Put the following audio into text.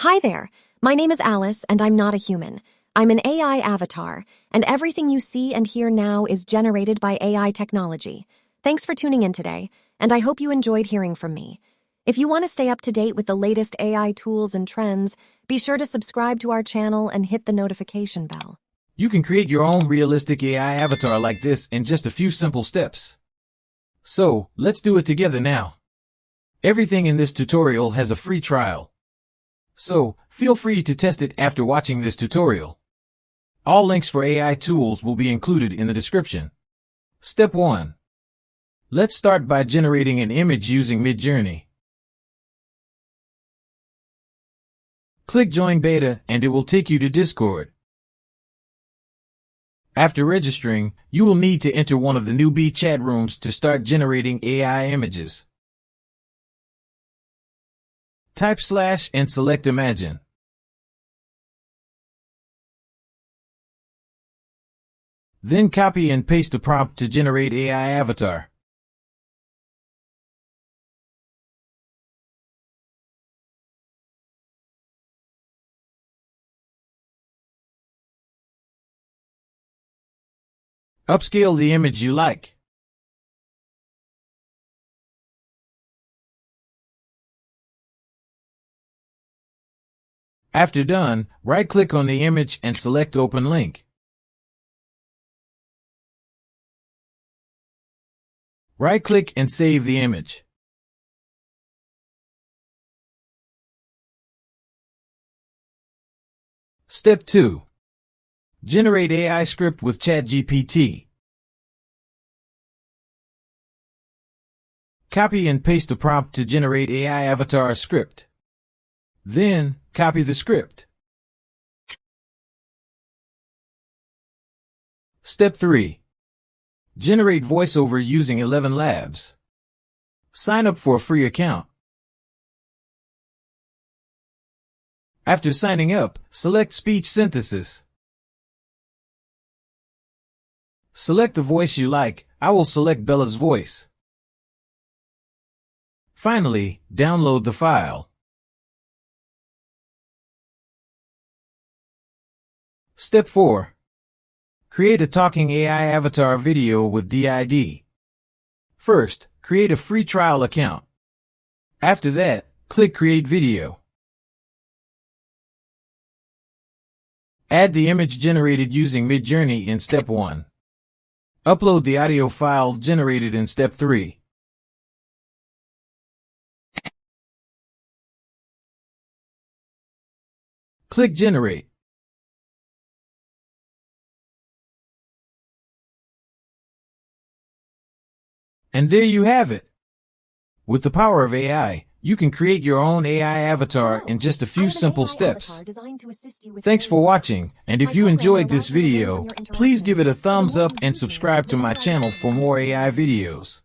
Hi there, my name is Alice and I'm not a human. I'm an AI avatar, and everything you see and hear now is generated by AI technology. Thanks for tuning in today, and I hope you enjoyed hearing from me. If you want to stay up to date with the latest AI tools and trends, be sure to subscribe to our channel and hit the notification bell. You can create your own realistic AI avatar like this in just a few simple steps. So, let's do it together now. Everything in this tutorial has a free trial. So, feel free to test it after watching this tutorial. All links for AI tools will be included in the description. Step 1. Let's start by generating an image using MidJourney. Click Join Beta and it will take you to Discord. After registering, you will need to enter one of the newbie chat rooms to start generating AI images. Type / and select Imagine. Then copy and paste the prompt to generate AI avatar. Upscale the image you like. After done, right-click on the image and select Open Link. Right-click and save the image. Step 2. Generate AI script with ChatGPT. Copy and paste the prompt to generate AI avatar script. Then, copy the script. Step 3. Generate voiceover using Elevenlabs. Sign up for a free account. After signing up, select Speech Synthesis. Select the voice you like. I will select Bella's voice. Finally, download the file. Step 4. Create a talking AI avatar video with DID. First, create a free trial account. After that, click Create Video. Add the image generated using MidJourney in Step 1. Upload the audio file generated in Step 3. Click Generate. And there you have it. With the power of AI, you can create your own AI avatar in just a few simple steps. Thanks for watching, and if you enjoyed this video, please give it a thumbs up and subscribe to my channel for more AI videos.